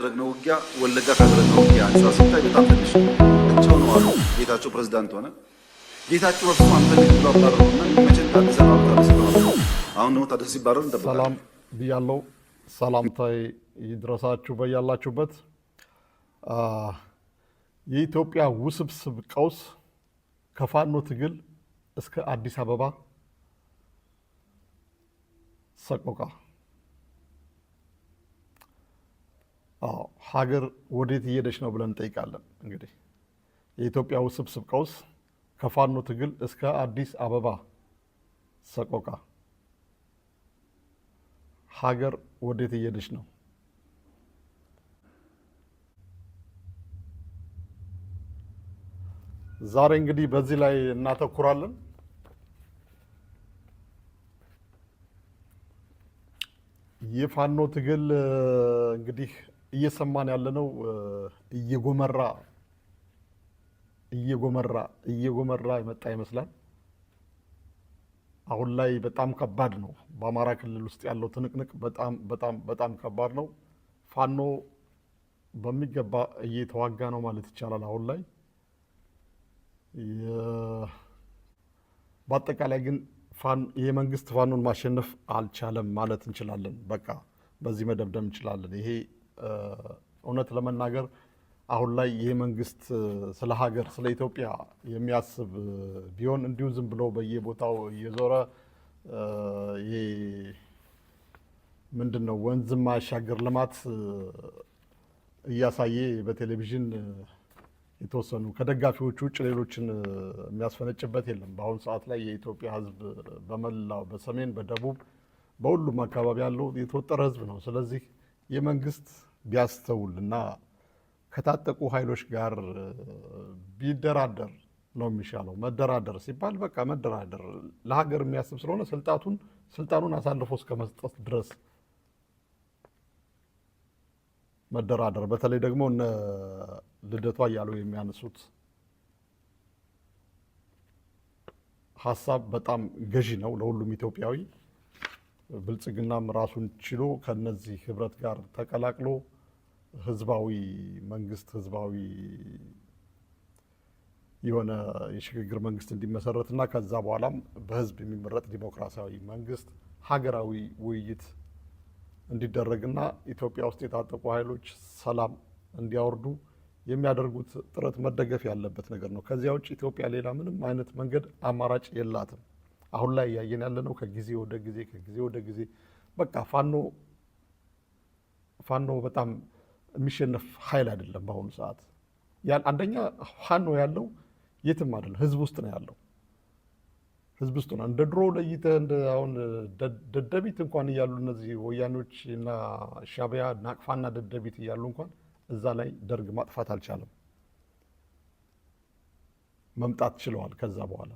ያደረግነው ውጊያ ወለጋ ካደረግነው ውጊያ አንጻር ሲታይ በጣም ትንሽ እቸው ነው አሉ። ጌታቸው ፕሬዝዳንት ሆነ። ጌታቸው በፍጹም አንፈልግም ብሎ አባረሩና የሚመቸን ታደሰ ነው ታደሰ ነው። አሁን ደግሞ ታደሰ ሲባረር እንጠብቃለን። ሰላም ብያለሁ። ሰላምታዬ ይድረሳችሁ በያላችሁበት። የኢትዮጵያ ውስብስብ ቀውስ ከፋኖ ትግል እስከ አዲስ አበባ ሰቆቃ። ሀገር ወዴት እየሄደች ነው ብለን እንጠይቃለን። እንግዲህ የኢትዮጵያ ውስብስብ ቀውስ ከፋኖ ትግል እስከ አዲስ አበባ ሰቆቃ። ሀገር ወዴት እየሄደች ነው? ዛሬ እንግዲህ በዚህ ላይ እናተኩራለን። የፋኖ ትግል እንግዲህ እየሰማን ያለነው እየጎመራ የመጣ ይመስላል። አሁን ላይ በጣም ከባድ ነው። በአማራ ክልል ውስጥ ያለው ትንቅንቅ በጣም ከባድ ነው። ፋኖ በሚገባ እየተዋጋ ነው ማለት ይቻላል። አሁን ላይ በአጠቃላይ ግን የመንግስት ፋኖን ማሸነፍ አልቻለም ማለት እንችላለን። በቃ በዚህ መደምደም እንችላለን። ይሄ እውነት ለመናገር አሁን ላይ ይህ መንግስት ስለ ሀገር ስለ ኢትዮጵያ የሚያስብ ቢሆን እንዲሁ ዝም ብሎ በየቦታው እየዞረ ይሄ ምንድን ነው ወንዝ ማሻገር ልማት እያሳየ በቴሌቪዥን የተወሰኑ ከደጋፊዎቹ ውጭ ሌሎችን የሚያስፈነጭበት የለም። በአሁኑ ሰዓት ላይ የኢትዮጵያ ሕዝብ በመላው በሰሜን በደቡብ በሁሉም አካባቢ ያለው የተወጠረ ሕዝብ ነው። ስለዚህ የመንግስት ቢያስተውል እና ከታጠቁ ኃይሎች ጋር ቢደራደር ነው የሚሻለው። መደራደር ሲባል በቃ መደራደር ለሀገር የሚያስብ ስለሆነ ስልጣኑን አሳልፎ እስከ መስጠት ድረስ መደራደር። በተለይ ደግሞ እነ ልደቷ እያሉ የሚያነሱት ሀሳብ በጣም ገዢ ነው ለሁሉም ኢትዮጵያዊ። ብልጽግናም ራሱን ችሎ ከነዚህ ህብረት ጋር ተቀላቅሎ ህዝባዊ መንግስት ህዝባዊ የሆነ የሽግግር መንግስት እንዲመሰረትና ከዛ በኋላም በህዝብ የሚመረጥ ዲሞክራሲያዊ መንግስት ሀገራዊ ውይይት እንዲደረግና ኢትዮጵያ ውስጥ የታጠቁ ኃይሎች ሰላም እንዲያወርዱ የሚያደርጉት ጥረት መደገፍ ያለበት ነገር ነው። ከዚያ ውጭ ኢትዮጵያ ሌላ ምንም አይነት መንገድ አማራጭ የላትም። አሁን ላይ እያየን ያለነው ከጊዜ ወደ ጊዜ በቃ ፋኖ በጣም የሚሸነፍ ኃይል አይደለም በአሁኑ ሰዓት። አንደኛ ፋኖ ያለው የትም አይደለም፣ ህዝብ ውስጥ ነው ያለው። ህዝብ ውስጥ ነው። እንደ ድሮ ለይተህ እንደ አሁን ደደቢት እንኳን እያሉ እነዚህ ወያኔዎች እና ሻዕቢያ ናቅፋና ደደቢት እያሉ እንኳን እዛ ላይ ደርግ ማጥፋት አልቻለም። መምጣት ችለዋል። ከዛ በኋላ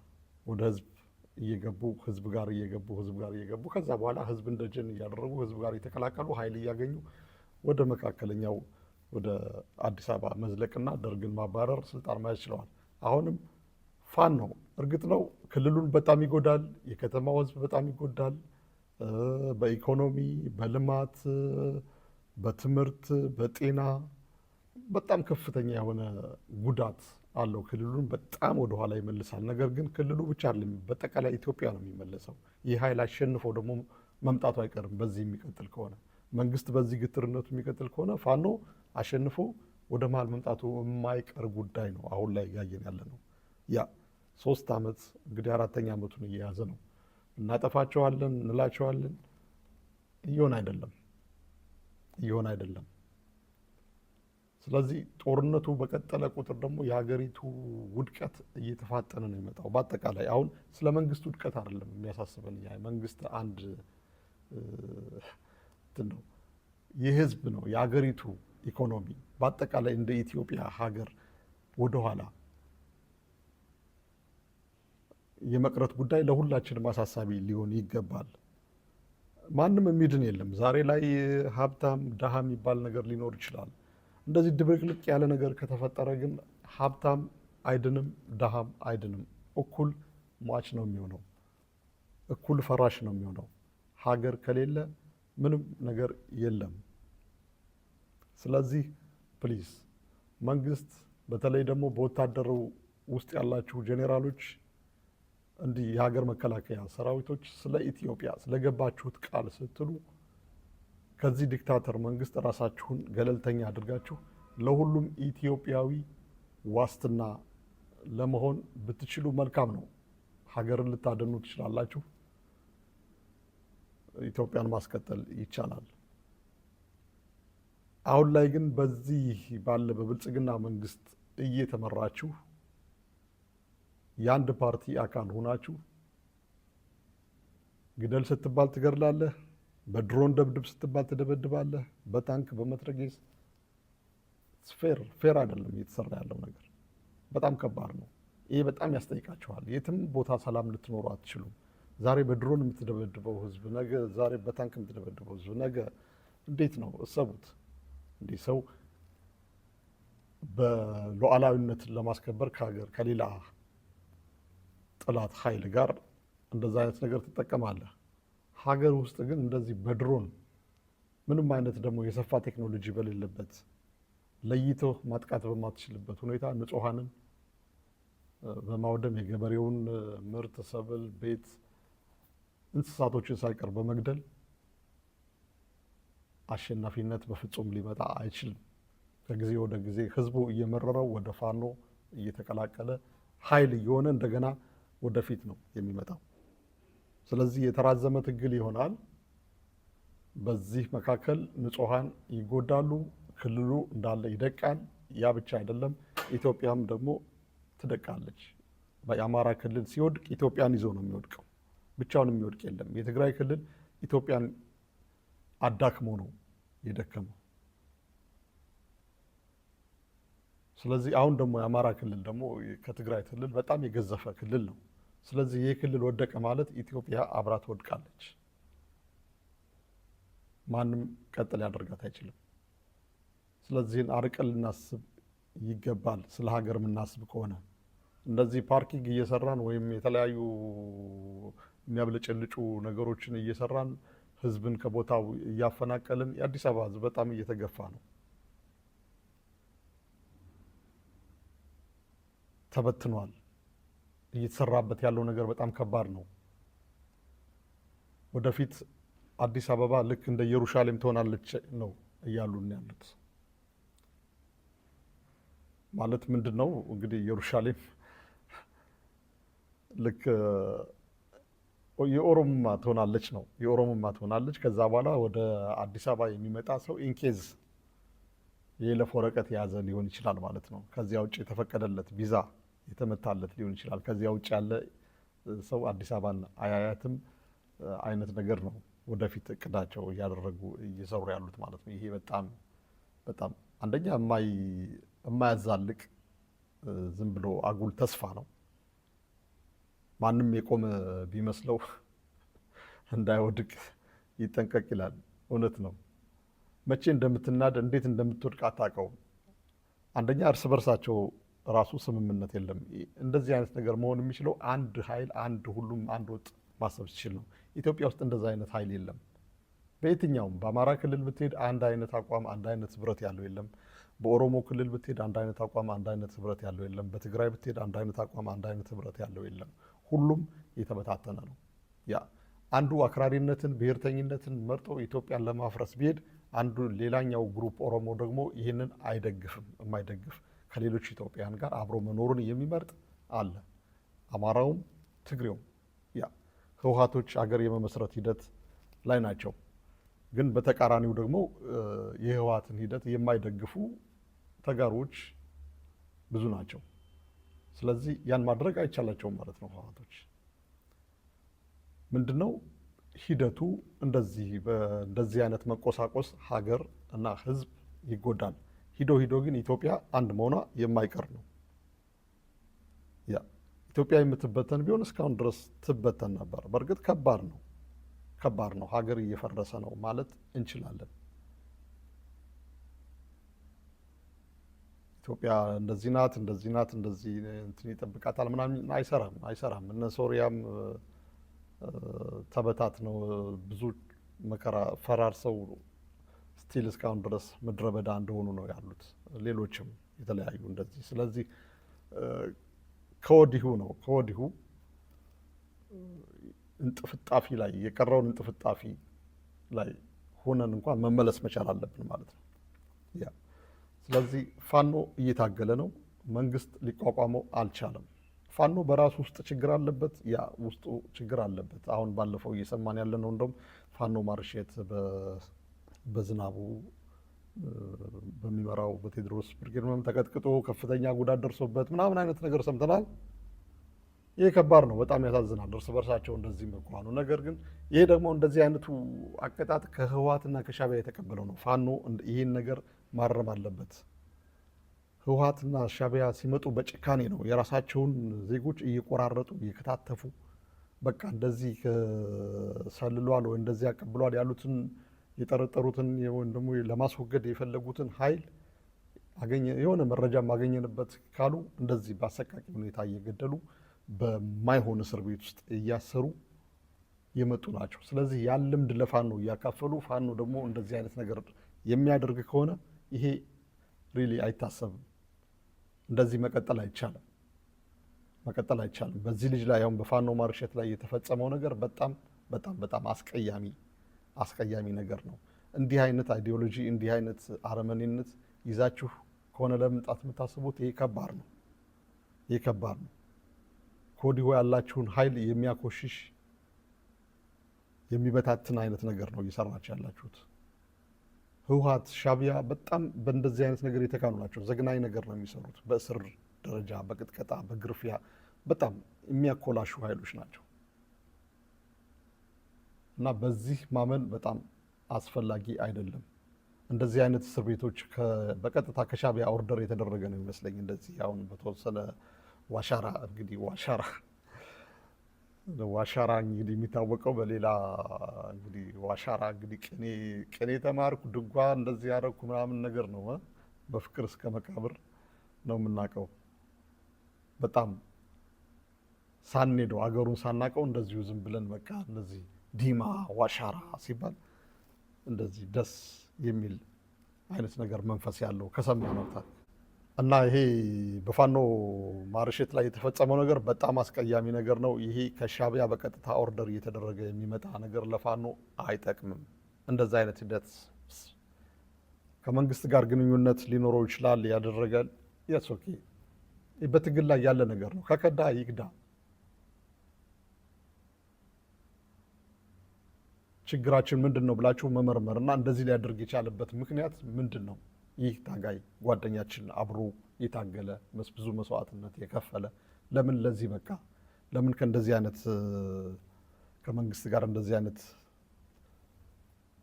ወደ ህዝብ እየገቡ ህዝብ ጋር እየገቡ ከዛ በኋላ ህዝብ እንደ ጀን እያደረጉ ህዝብ ጋር የተቀላቀሉ ኃይል እያገኙ ወደ መካከለኛው ወደ አዲስ አበባ መዝለቅና ደርግን ማባረር ስልጣን መያዝ ችለዋል። አሁንም ፋኖ እርግጥ ነው ክልሉን በጣም ይጎዳል፣ የከተማው ህዝብ በጣም ይጎዳል። በኢኮኖሚ በልማት በትምህርት በጤና በጣም ከፍተኛ የሆነ ጉዳት አለው። ክልሉን በጣም ወደኋላ ይመልሳል። ነገር ግን ክልሉ ብቻ አይደለም፣ በጠቃላይ ኢትዮጵያ ነው የሚመለሰው። ይህ ኃይል አሸንፎ ደግሞ መምጣቱ አይቀርም። በዚህ የሚቀጥል ከሆነ መንግስት በዚህ ግትርነቱ የሚቀጥል ከሆነ ፋኖ አሸንፎ ወደ መሀል መምጣቱ የማይቀር ጉዳይ ነው። አሁን ላይ እያየን ያለ ነው። ያ 3 ዓመት እንግዲህ 4ኛ ዓመቱን እየያዘ ነው። እናጠፋቸዋለን እንላቸዋለን፣ እየሆነ አይደለም። ስለዚህ ጦርነቱ በቀጠለ ቁጥር ደግሞ የሀገሪቱ ውድቀት እየተፋጠነ ነው የሚመጣው። በአጠቃላይ አሁን ስለ መንግስት ውድቀት አይደለም የሚያሳስበን። መንግስት አንድ ነው፣ የህዝብ ነው። የሀገሪቱ ኢኮኖሚ በአጠቃላይ እንደ ኢትዮጵያ ሀገር ወደኋላ የመቅረት ጉዳይ ለሁላችንም አሳሳቢ ሊሆን ይገባል። ማንም የሚድን የለም። ዛሬ ላይ ሀብታም ድሃ የሚባል ነገር ሊኖር ይችላል። እንደዚህ ድብልቅልቅ ያለ ነገር ከተፈጠረ ግን ሀብታም አይድንም፣ ድሃም አይድንም። እኩል ሟች ነው የሚሆነው፣ እኩል ፈራሽ ነው የሚሆነው። ሀገር ከሌለ ምንም ነገር የለም። ስለዚህ ፕሊዝ መንግስት በተለይ ደግሞ በወታደሩ ውስጥ ያላችሁ ጄኔራሎች እንዲህ የሀገር መከላከያ ሰራዊቶች ስለ ኢትዮጵያ ስለገባችሁት ቃል ስትሉ ከዚህ ዲክታተር መንግስት ራሳችሁን ገለልተኛ አድርጋችሁ ለሁሉም ኢትዮጵያዊ ዋስትና ለመሆን ብትችሉ መልካም ነው። ሀገርን ልታደኑ ትችላላችሁ። ኢትዮጵያን ማስቀጠል ይቻላል። አሁን ላይ ግን በዚህ ባለ በብልጽግና መንግስት እየተመራችሁ የአንድ ፓርቲ አካል ሆናችሁ ግደል ስትባል ትገድላለህ፣ በድሮን ደብድብ ስትባል ትደበድባለህ፣ በታንክ በመትረጌስ ፌር አይደለም እየተሰራ ያለው ነገር። በጣም ከባድ ነው። ይሄ በጣም ያስጠይቃችኋል። የትም ቦታ ሰላም ልትኖሩ አትችሉም። ዛሬ በድሮን የምትደበድበው ህዝብ ነገ፣ ዛሬ በታንክ የምትደበድበው ህዝብ ነገ እንዴት ነው? እሰቡት። እንዲህ ሰው በሉዓላዊነትን ለማስከበር ከሀገር ከሌላ ጠላት ኃይል ጋር እንደዛ አይነት ነገር ትጠቀማለህ። ሀገር ውስጥ ግን እንደዚህ በድሮን ምንም አይነት ደግሞ የሰፋ ቴክኖሎጂ በሌለበት ለይቶ ማጥቃት በማትችልበት ሁኔታ ንጹሐንን በማውደም የገበሬውን ምርት፣ ሰብል፣ ቤት፣ እንስሳቶችን ሳይቀር በመግደል አሸናፊነት በፍጹም ሊመጣ አይችልም። ከጊዜ ወደ ጊዜ ህዝቡ እየመረረው ወደ ፋኖ እየተቀላቀለ ኃይል እየሆነ እንደገና ወደፊት ነው የሚመጣው። ስለዚህ የተራዘመ ትግል ይሆናል። በዚህ መካከል ንጹሐን ይጎዳሉ፣ ክልሉ እንዳለ ይደቃል። ያ ብቻ አይደለም፣ ኢትዮጵያም ደግሞ ትደቃለች። የአማራ ክልል ሲወድቅ ኢትዮጵያን ይዞ ነው የሚወድቀው። ብቻውን የሚወድቅ የለም። የትግራይ ክልል ኢትዮጵያን አዳክሞ ነው የደከመው። ስለዚህ አሁን ደግሞ የአማራ ክልል ደግሞ ከትግራይ ክልል በጣም የገዘፈ ክልል ነው። ስለዚህ ይህ ክልል ወደቀ ማለት ኢትዮጵያ አብራ ትወድቃለች። ማንም ቀጥ ሊያደርጋት አይችልም። ስለዚህን አርቀን ልናስብ ይገባል። ስለ ሀገር የምናስብ ከሆነ እንደዚህ ፓርኪንግ እየሰራን ወይም የተለያዩ የሚያብለጨልጩ ነገሮችን እየሰራን ህዝብን ከቦታው እያፈናቀልን የአዲስ አበባ ህዝብ በጣም እየተገፋ ነው፣ ተበትኗል። እየተሰራበት ያለው ነገር በጣም ከባድ ነው። ወደፊት አዲስ አበባ ልክ እንደ ኢየሩሳሌም ትሆናለች ነው እያሉን ያሉት። ማለት ምንድን ነው እንግዲህ ኢየሩሳሌም ልክ የኦሮሞማ ትሆናለች ነው። የኦሮሞማ ትሆናለች። ከዛ በኋላ ወደ አዲስ አበባ የሚመጣ ሰው ኢንኬዝ የይለፍ ወረቀት የያዘ ሊሆን ይችላል ማለት ነው። ከዚያ ውጭ የተፈቀደለት ቪዛ የተመታለት ሊሆን ይችላል። ከዚያ ውጭ ያለ ሰው አዲስ አበባን አያያትም አይነት ነገር ነው ወደፊት እቅዳቸው እያደረጉ እየሰሩ ያሉት ማለት ነው። ይሄ በጣም በጣም አንደኛ የማያዛልቅ ዝም ብሎ አጉል ተስፋ ነው። ማንም የቆመ ቢመስለው እንዳይወድቅ ይጠንቀቅ ይላል። እውነት ነው። መቼ እንደምትናድ እንዴት እንደምትወድቅ አታውቀውም። አንደኛ እርስ በርሳቸው ራሱ ስምምነት የለም። እንደዚህ አይነት ነገር መሆን የሚችለው አንድ ኃይል ሁሉም አንድ ወጥ ማሰብ ሲችል ነው። ኢትዮጵያ ውስጥ እንደዛ አይነት ኃይል የለም። በየትኛውም በአማራ ክልል ብትሄድ አንድ አይነት አቋም አንድ አይነት ህብረት ያለው የለም። በኦሮሞ ክልል ብትሄድ አንድ አይነት አቋም አንድ አይነት ህብረት ያለው የለም። በትግራይ ብትሄድ አንድ አይነት አቋም አንድ አይነት ህብረት ያለው የለም። ሁሉም የተበታተነ ነው። ያ አንዱ አክራሪነትን ብሔርተኝነትን መርጦ ኢትዮጵያን ለማፍረስ ቢሄድ አንዱ ሌላኛው ግሩፕ ኦሮሞ ደግሞ ይህንን አይደግፍም። የማይደግፍ ከሌሎች ኢትዮጵያን ጋር አብሮ መኖሩን የሚመርጥ አለ። አማራውም ትግሬውም ያ ህወሓቶች አገር የመመስረት ሂደት ላይ ናቸው። ግን በተቃራኒው ደግሞ የህወሓትን ሂደት የማይደግፉ ተጋሮች ብዙ ናቸው። ስለዚህ ያን ማድረግ አይቻላቸውም ማለት ነው። ህወሓቶች ምንድነው ሂደቱ? እንደዚህ አይነት መቆሳቆስ ሀገር እና ህዝብ ይጎዳል። ሂዶ ግን ኢትዮጵያ አንድ መሆኗ የማይቀር ነው። ያ ኢትዮጵያ የምትበተን ቢሆን እስካሁን ድረስ ትበተን ነበር። በእርግጥ ከባድ ነው። ሀገር እየፈረሰ ነው ማለት እንችላለን። ኢትዮጵያ እንደዚህ ናት እንደዚህ እንትን ይጠብቃታል ምናምን አይሰራም። እነ ሶሪያም ተበታት ነው ብዙ መከራ ፈራርሰው ስቲል እስካሁን ድረስ ምድረ በዳ እንደሆኑ ነው ያሉት፣ ሌሎችም የተለያዩ እንደዚህ። ስለዚህ ከወዲሁ እንጥፍጣፊ ላይ የቀረውን እንጥፍጣፊ ላይ ሆነን እንኳን መመለስ መቻል አለብን ማለት ነው። ስለዚህ ፋኖ እየታገለ ነው። መንግስት ሊቋቋመው አልቻለም። ፋኖ በራሱ ውስጥ ችግር አለበት፣ ያ ውስጡ ችግር አለበት። አሁን ባለፈው እየሰማን ያለ ነው እንደውም ፋኖ ማርሼት በዝናቡ በሚመራው በቴዎድሮስ ብርጌድ ተቀጥቅጦ ከፍተኛ ጉዳት ደርሶበት ምናምን አይነት ነገር ሰምተናል። ይሄ ከባድ ነው፣ በጣም ያሳዝናል። እርስ በርሳቸው እንደዚህ መቋኑ። ነገር ግን ይሄ ደግሞ እንደዚህ አይነቱ አቀጣጥ ከህወሓትና ከሻዕቢያ የተቀበለው ነው። ፋኖ ይህን ነገር ማረም አለበት። ህወሓትና ሻዕቢያ ሲመጡ በጭካኔ ነው የራሳቸውን ዜጎች እየቆራረጡ እየከታተፉ በቃ እንደዚህ ሰልሏል ወይ እንደዚህ ያቀብሏል ያሉትን የጠረጠሩትን ወይም ደግሞ ለማስወገድ የፈለጉትን ኃይል የሆነ መረጃ ማገኘንበት ካሉ እንደዚህ በአሰቃቂ ሁኔታ እየገደሉ በማይሆን እስር ቤት ውስጥ እያሰሩ የመጡ ናቸው። ስለዚህ ያን ልምድ ለፋኖ እያካፈሉ ፋኖ ደግሞ እንደዚህ አይነት ነገር የሚያደርግ ከሆነ ይሄ ሪሊ አይታሰብም። እንደዚህ መቀጠል አይቻልም። በዚህ ልጅ ላይ አሁን በፋኖ ማርሸት ላይ የተፈጸመው ነገር በጣም በጣም በጣም አስቀያሚ ነገር ነው። እንዲህ አይነት አይዲዮሎጂ እንዲህ አይነት አረመኔነት ይዛችሁ ከሆነ ለመምጣት የምታስቡት ይሄ ከባድ ነው። ከወዲሁ ያላችሁን ኃይል የሚያኮሽሽ የሚበታትን አይነት ነገር ነው እየሰራችሁ ያላችሁት። ህወሓት፣ ሻዕቢያ በጣም በእንደዚህ አይነት ነገር የተካኑ ናቸው። ዘግናኝ ነገር ነው የሚሰሩት። በእስር ደረጃ፣ በቅጥቀጣ፣ በግርፊያ በጣም የሚያኮላሹ ኃይሎች ናቸው እና በዚህ ማመን በጣም አስፈላጊ አይደለም። እንደዚህ አይነት እስር ቤቶች በቀጥታ ከሻዕቢያ ኦርደር የተደረገ ነው ይመስለኝ። እንደዚህ አሁን በተወሰነ ዋሻራ እንግዲህ የሚታወቀው በሌላ እንግዲህ ዋሻራ እንግዲህ ቅኔ ተማርኩ ድጓ እንደዚህ ያደረኩ ምናምን ነገር ነው። በፍቅር እስከ መቃብር ነው የምናውቀው። በጣም ሳንሄደው አገሩን ሳናውቀው እንደዚሁ ዝም ብለን በቃ እንደዚህ ዲማ ዋሻራ ሲባል እንደዚህ ደስ የሚል አይነት ነገር መንፈስ ያለው ከሰማነው እና ይሄ በፋኖ ማርሸት ላይ የተፈጸመው ነገር በጣም አስቀያሚ ነገር ነው። ይሄ ከሻዕቢያ በቀጥታ ኦርደር እየተደረገ የሚመጣ ነገር ለፋኖ አይጠቅምም። እንደዛ አይነት ሂደት ከመንግስት ጋር ግንኙነት ሊኖረው ይችላል ያደረጋል። የስ ኦኬ በትግል ላይ ያለ ነገር ነው። ከከዳ ይክዳ። ችግራችን ምንድን ነው ብላችሁ መመርመርና እንደዚህ ሊያደርግ የቻለበት ምክንያት ምንድን ነው? ይህ ታጋይ ጓደኛችን አብሮ የታገለ ብዙ መስዋዕትነት የከፈለ ለምን ለዚህ በቃ? ለምን ከእንደዚህ አይነት ከመንግስት ጋር እንደዚህ አይነት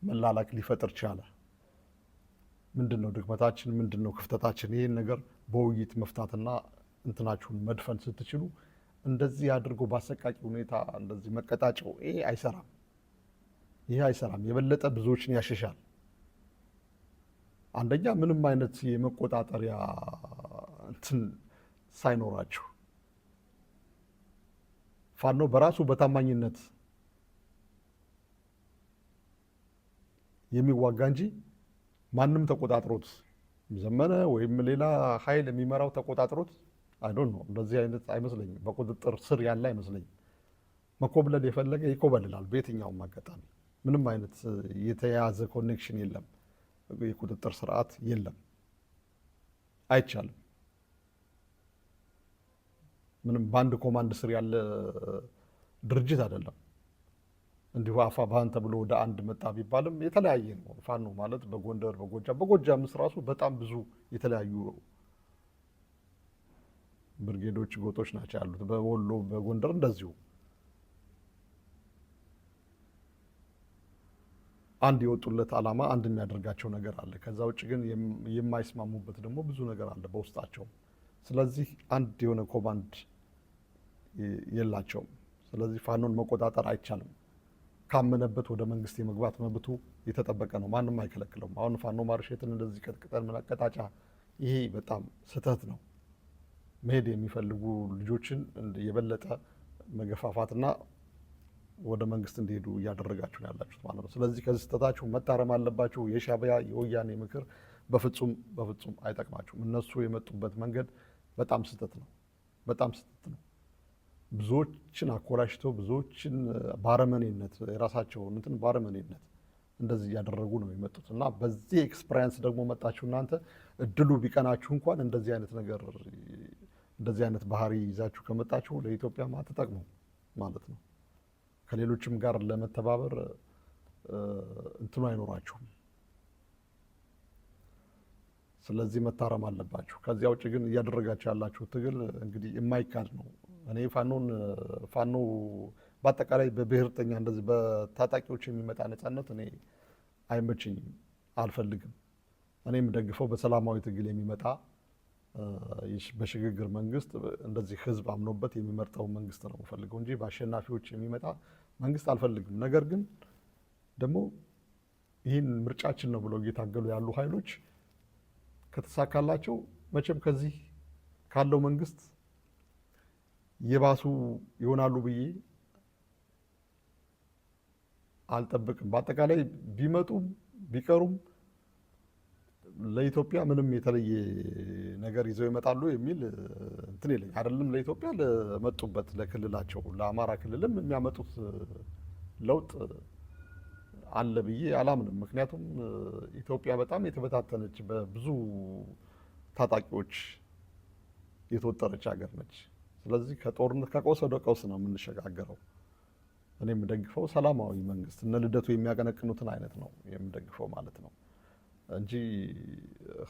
መላላክ ሊፈጥር ቻለ? ምንድን ነው ድክመታችን? ምንድን ነው ክፍተታችን? ይህን ነገር በውይይት መፍታትና እንትናችሁን መድፈን ስትችሉ እንደዚህ አድርጎ በአሰቃቂ ሁኔታ እንደዚህ መቀጣጫው ይሄ አይሰራም። የበለጠ ብዙዎችን ያሸሻል። አንደኛ ምንም አይነት የመቆጣጠሪያ እንትን ሳይኖራችሁ ፋኖ በራሱ በታማኝነት የሚዋጋ እንጂ ማንም ተቆጣጥሮት ዘመነ ወይም ሌላ ኃይል የሚመራው ተቆጣጥሮት አይዶን ነው። እንደዚህ አይነት አይመስለኝም። በቁጥጥር ስር ያለ አይመስለኝም። መኮብለል የፈለገ ይኮበልላል። በየትኛውም አጋጣሚ ምንም አይነት የተያያዘ ኮኔክሽን የለም። የቁጥጥር ስርዓት የለም። አይቻልም። ምንም በአንድ ኮማንድ ስር ያለ ድርጅት አይደለም። እንዲሁ አፋብኃን ተብሎ ወደ አንድ መጣ ቢባልም የተለያየ ነው። ፋኖ ማለት በጎንደር፣ በጎጃም ራሱ በጣም ብዙ የተለያዩ ብርጌዶች፣ ጎጦች ናቸው ያሉት። በወሎ፣ በጎንደር እንደዚሁ አንድ የወጡለት ዓላማ አንድ የሚያደርጋቸው ነገር አለ። ከዛ ውጭ ግን የማይስማሙበት ደግሞ ብዙ ነገር አለ በውስጣቸው። ስለዚህ አንድ የሆነ ኮማንድ የላቸውም። ስለዚህ ፋኖን መቆጣጠር አይቻልም። ካመነበት ወደ መንግስት የመግባት መብቱ የተጠበቀ ነው። ማንም አይከለክለውም። አሁን ፋኖ ማርሸትን እንደዚህ ቀጥቅጠን መቀጣጫ፣ ይሄ በጣም ስህተት ነው። መሄድ የሚፈልጉ ልጆችን የበለጠ መገፋፋትና ወደ መንግስት እንዲሄዱ እያደረጋችሁ ነው ያላችሁት ማለት ነው። ስለዚህ ከዚህ ስህተታችሁ መታረም አለባችሁ። የሻዕቢያ የወያኔ ምክር በፍጹም አይጠቅማችሁም። እነሱ የመጡበት መንገድ በጣም ስህተት ነው፣ በጣም ስህተት ነው። ብዙዎችን አኮላሽተው ብዙዎችን ባረመኔነት የራሳቸውን እንትን ባረመኔነት እንደዚህ እያደረጉ ነው የመጡት እና በዚህ ኤክስፐሪንስ ደግሞ መጣችሁ እናንተ እድሉ ቢቀናችሁ እንኳን እንደዚህ አይነት ነገር እንደዚህ አይነት ባህሪ ይዛችሁ ከመጣችሁ ለኢትዮጵያ አትጠቅሙ ማለት ነው። ከሌሎችም ጋር ለመተባበር እንትኑ አይኖራችሁም። ስለዚህ መታረም አለባችሁ። ከዚያ ውጭ ግን እያደረጋችሁ ያላችሁ ትግል እንግዲህ የማይካድ ነው። እኔ ፋኖ በአጠቃላይ በብሔርተኛ እንደዚህ በታጣቂዎች የሚመጣ ነፃነት እኔ አይመችኝም፣ አልፈልግም። እኔ የምደግፈው በሰላማዊ ትግል የሚመጣ በሽግግር መንግስት እንደዚህ ህዝብ አምኖበት የሚመርጠው መንግስት ነው የምፈልገው እንጂ በአሸናፊዎች የሚመጣ መንግስት አልፈልግም። ነገር ግን ደግሞ ይህን ምርጫችን ነው ብለው እየታገሉ ያሉ ኃይሎች ከተሳካላቸው መቼም ከዚህ ካለው መንግስት የባሱ ይሆናሉ ብዬ አልጠብቅም። በአጠቃላይ ቢመጡም ቢቀሩም ለኢትዮጵያ ምንም የተለየ ነገር ይዘው ይመጣሉ የሚል እንትን የለኝ። አይደለም ለኢትዮጵያ ለመጡበት ለክልላቸው ለአማራ ክልልም የሚያመጡት ለውጥ አለ ብዬ አላምንም። ምክንያቱም ኢትዮጵያ በጣም የተበታተነች በብዙ ታጣቂዎች የተወጠረች ሀገር ነች። ስለዚህ ከጦርነት ከቀውስ ወደ ቀውስ ነው የምንሸጋገረው። እኔ የምደግፈው ሰላማዊ መንግስት እነ ልደቱ የሚያቀነቅኑትን አይነት ነው የምደግፈው ማለት ነው እንጂ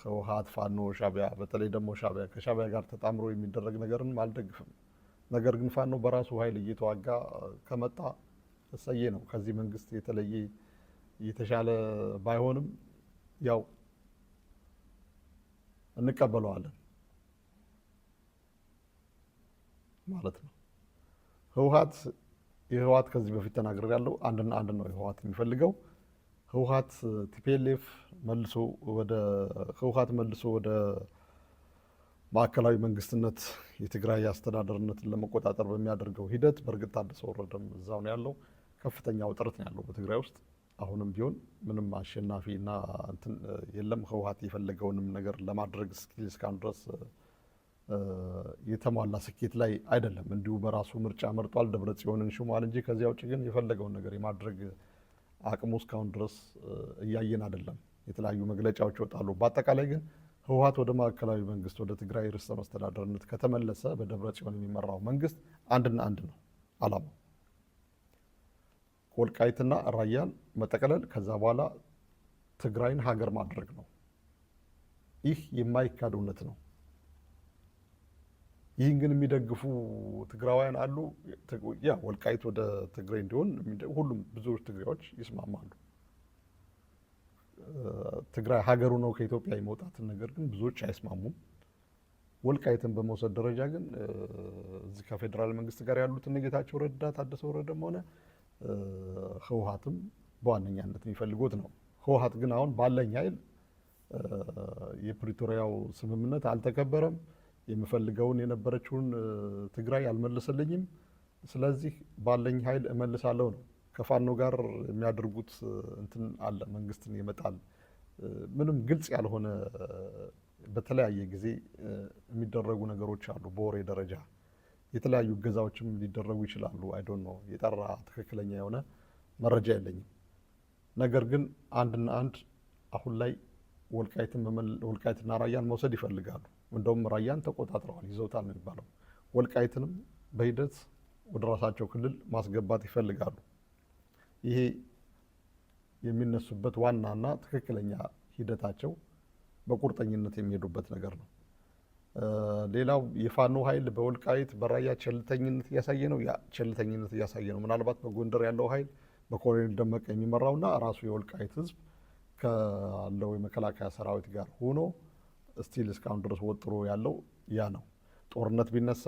ህወሓት፣ ፋኖ፣ ሻዕቢያ በተለይ ደግሞ ከሻዕቢያ ጋር ተጣምሮ የሚደረግ ነገርን አልደግፍም። ነገር ግን ፋኖ በራሱ ኃይል እየተዋጋ ከመጣ እሰዬ ነው። ከዚህ መንግስት የተለየ የተሻለ ባይሆንም ያው እንቀበለዋለን ማለት ነው። የህወሓት ከዚህ በፊት ተናግሬያለሁ። አንድና አንድ ነው የህወሓት የሚፈልገው። ህወሓት ቲፒኤልኤፍ መልሶ ወደ ማዕከላዊ መንግስትነት የትግራይ አስተዳደርነትን ለመቆጣጠር በሚያደርገው ሂደት በእርግጥ ታደሰ ወረደም እዛው ነው ያለው። ከፍተኛ ውጥረት ነው ያለው በትግራይ ውስጥ። አሁንም ቢሆን ምንም አሸናፊ እና እንትን የለም። ህወሓት የፈለገውንም ነገር ለማድረግ እስካሁን ድረስ የተሟላ ስኬት ላይ አይደለም። እንዲሁ በራሱ ምርጫ መርጧል፣ ደብረጽዮንን ሹሟል እንጂ ከዚያ ውጭ ግን የፈለገውን ነገር የማድረግ አቅሙ እስካሁን ድረስ እያየን አይደለም። የተለያዩ መግለጫዎች ይወጣሉ። በአጠቃላይ ግን ህወሓት ወደ ማዕከላዊ መንግስት ወደ ትግራይ ርዕሰ መስተዳደርነት ከተመለሰ በደብረጽዮን የሚመራው መንግስት አንድና አንድ ነው አላማው፣ ወልቃይትና ራያን መጠቅለል፣ ከዛ በኋላ ትግራይን ሀገር ማድረግ ነው። ይህ የማይካድ እውነት ነው። ይህን ግን የሚደግፉ ትግራውያን አሉ። ያ ወልቃይት ወደ ትግራይ እንዲሆን ሁሉም ብዙዎች ትግራዮች ይስማማሉ። ትግራይ ሀገሩ ነው ከኢትዮጵያ የመውጣትን ነገር ግን ብዙዎች አይስማሙም። ወልቃይትን በመውሰድ ደረጃ ግን እዚህ ከፌዴራል መንግስት ጋር ያሉት እነ ጌታቸው ረዳ፣ ታደሰ ወረደም ሆነ ህወሓትም በዋነኛነት የሚፈልጉት ነው። ህወሓት ግን አሁን ባለኝ ኃይል የፕሪቶሪያው ስምምነት አልተከበረም፣ የምፈልገውን የነበረችውን ትግራይ አልመለሰልኝም፣ ስለዚህ ባለኝ ኃይል እመልሳለሁ ነው። ከፋኖ ጋር የሚያደርጉት እንትን አለ፣ መንግስትን ይመጣል። ምንም ግልጽ ያልሆነ በተለያየ ጊዜ የሚደረጉ ነገሮች አሉ። በወሬ ደረጃ የተለያዩ እገዛዎችም ሊደረጉ ይችላሉ። አይ ዶንት ኖ፣ የጠራ ትክክለኛ የሆነ መረጃ የለኝም። ነገር ግን አንድና አንድ አሁን ላይ ወልቃይትና ራያን መውሰድ ይፈልጋሉ። እንደውም ራያን ተቆጣጥረዋል፣ ይዘውታል ነው የሚባለው። ወልቃይትንም በሂደት ወደ ራሳቸው ክልል ማስገባት ይፈልጋሉ። ይሄ የሚነሱበት ዋናና ትክክለኛ ሂደታቸው በቁርጠኝነት የሚሄዱበት ነገር ነው። ሌላው የፋኖ ኃይል በወልቃይት በራያ ቸልተኝነት እያሳየ ነው። ያ ቸልተኝነት እያሳየ ነው። ምናልባት በጎንደር ያለው ኃይል በኮሎኔል ደመቀ የሚመራውና ራሱ የወልቃይት ህዝብ ካለው የመከላከያ ሰራዊት ጋር ሆኖ ስቲል እስካሁን ድረስ ወጥሮ ያለው ያ ነው። ጦርነት ቢነሳ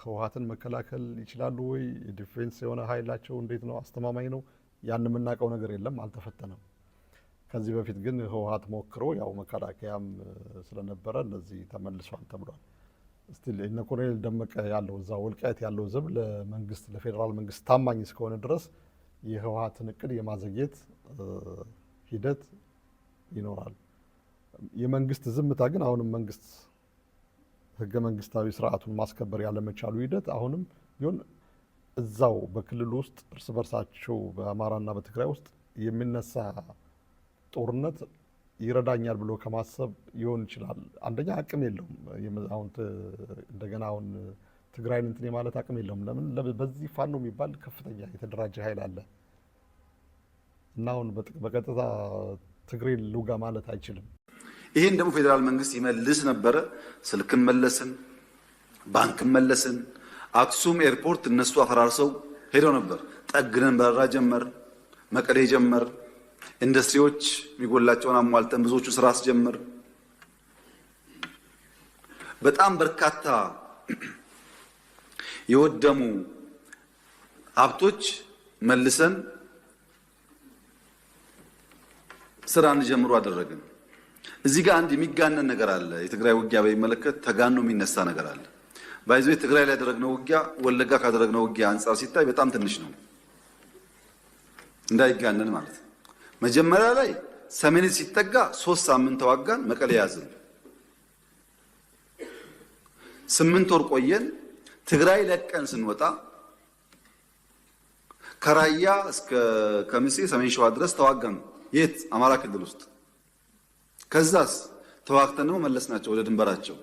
ህወሓትን መከላከል ይችላሉ ወይ? ዲፌንስ የሆነ ኃይላቸው እንዴት ነው? አስተማማኝ ነው? ያን የምናውቀው ነገር የለም፣ አልተፈተነም። ከዚህ በፊት ግን ህወሓት ሞክሮ ያው መከላከያም ስለነበረ እነዚህ ተመልሷል ተብሏል። ስቲል እነ ኮሎኔል ደመቀ ያለው እዛ ወልቃይት ያለው ህዝብ ለመንግስት ለፌዴራል መንግስት ታማኝ እስከሆነ ድረስ የህወሓትን እቅድ የማዘግየት ሂደት ይኖራል። የመንግስት ዝምታ ግን አሁንም መንግስት ህገ መንግስታዊ ስርዓቱን ማስከበር ያለመቻሉ ሂደት አሁንም ቢሆን እዛው በክልሉ ውስጥ እርስ በርሳቸው በአማራና በትግራይ ውስጥ የሚነሳ ጦርነት ይረዳኛል ብሎ ከማሰብ ይሆን ይችላል። አንደኛ አቅም የለውም። አሁን እንደገና አሁን ትግራይን እንትን የማለት አቅም የለውም። ለምን በዚህ ፋኖ የሚባል ከፍተኛ የተደራጀ ኃይል አለ እና አሁን በቀጥታ ትግሬን ልውጋ ማለት አይችልም። ይህን ደግሞ ፌዴራል መንግስት ይመልስ ነበረ። ስልክም መለስን፣ ባንክም መለስን። አክሱም ኤርፖርት እነሱ አፈራርሰው ሄደው ነበር። ጠግነን በረራ ጀመር፣ መቀሌ ጀመር፣ ኢንዱስትሪዎች የሚጎላቸውን አሟልተን ብዙዎቹ ስራ አስጀምር። በጣም በርካታ የወደሙ ሀብቶች መልሰን ስራ እንጀምሩ አደረግን። እዚህ ጋር አንድ የሚጋነን ነገር አለ። የትግራይ ውጊያ በሚመለከት ተጋኖ የሚነሳ ነገር አለ። ባይዞ ትግራይ ላይ ያደረግነው ውጊያ ወለጋ ካደረግነው ውጊያ አንጻር ሲታይ በጣም ትንሽ ነው፣ እንዳይጋነን ማለት ነው። መጀመሪያ ላይ ሰሜን ሲጠጋ 3 ሳምንት ተዋጋን፣ መቀሌ ያዝን። 8 ወር ቆየን። ትግራይ ለቀን ስንወጣ ከራያ እስከ ከሚሴ ሰሜን ሸዋ ድረስ ተዋጋን። የት? አማራ ክልል ውስጥ። ከዛስ ተዋግተን ነው መለስናቸው ወደ ድንበራቸው።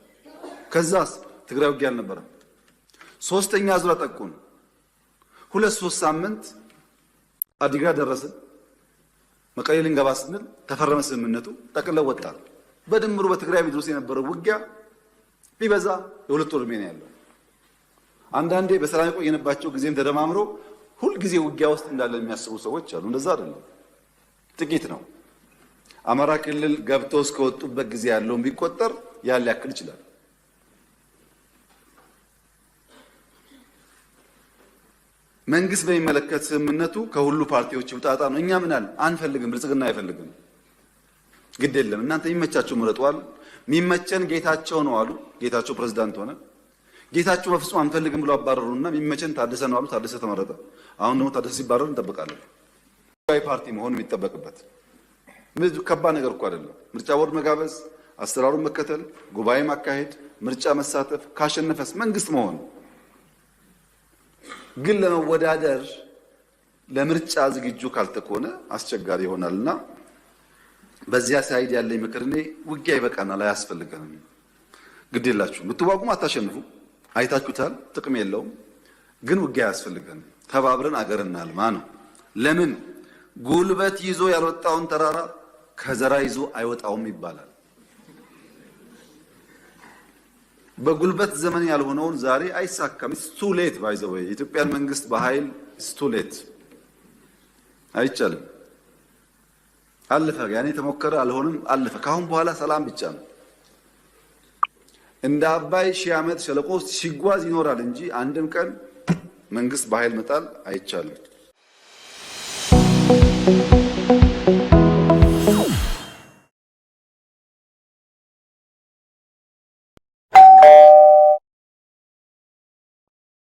ከዛስ ትግራይ ውጊያ አልነበረም። 3ኛ ዙር አጠቁን። 2-3 ሳምንት አዲግራት ደረስን። መቀሌ ልንገባ ስንል ተፈረመ ስምምነቱ፣ ጠቅልለው ወጣን። በድምሩ በትግራይ ምድር ውስጥ የነበረው ውጊያ ቢበዛ የ2 ወር ዕድሜ ነው ያለው። አንዳንዴ በሰላም የቆየንባቸው ጊዜም ተደማምሮ ሁልጊዜ ውጊያ ውስጥ እንዳለን የሚያስቡ ሰዎች አሉ። እንደዛ አይደለም፣ ጥቂት ነው። አማራ ክልል ገብተው እስከወጡበት ጊዜ ያለውን ቢቆጠር ያን ሊያክል ይችላል። መንግስት በሚመለከት ስምምነቱ ከሁሉ ፓርቲዎች ውጣጣ ነው። እኛ ምናል አንፈልግም፣ ብልጽግና አይፈልግም። ግድ የለም እናንተ የሚመቻቸው ምረጧል። የሚመቸን ጌታቸው ነው አሉ። ጌታቸው ፕሬዝዳንት ሆነ። ጌታቸው በፍጹም አንፈልግም ብሎ አባረሩና የሚመቸን ታደሰ ነው አሉ። ታደሰ ተመረጠ። አሁን ደግሞ ታደሰ ሲባረር እንጠብቃለን። ፓርቲ መሆን የሚጠበቅበት ከባድ ነገር እኮ አይደለም። ምርጫ ቦርድ መጋበዝ፣ አሰራሩን መከተል፣ ጉባኤ ማካሄድ፣ ምርጫ መሳተፍ፣ ካሸነፈስ መንግስት መሆን። ግን ለመወዳደር ለምርጫ ዝግጁ ካልተኮነ አስቸጋሪ ይሆናልና በዚያ ሳይድ ያለኝ ምክር እኔ ውጊያ ይበቃናል፣ አያስፈልገንም። ግድ የላችሁም ብትዋጉም አታሸንፉ፣ አይታችሁታል፣ ጥቅም የለውም። ግን ውጊያ አያስፈልገንም። ተባብረን አገር እናልማ ነው። ለምን ጉልበት ይዞ ያልወጣውን ተራራ ከዘራ ይዞ አይወጣውም ይባላል። በጉልበት ዘመን ያልሆነውን ዛሬ አይሳካም። ቱ ሌት ባይ ዘ ወይ የኢትዮጵያን መንግስት በኃይል ቱ ሌት አይቻልም። አለፈ። ያኔ ተሞከረ፣ አልሆነም፣ አለፈ። ካሁን በኋላ ሰላም ብቻ ነው። እንደ አባይ 1000 ዓመት ሸለቆ ውስጥ ሲጓዝ ይኖራል እንጂ አንድም ቀን መንግስት በኃይል መጣል አይቻልም።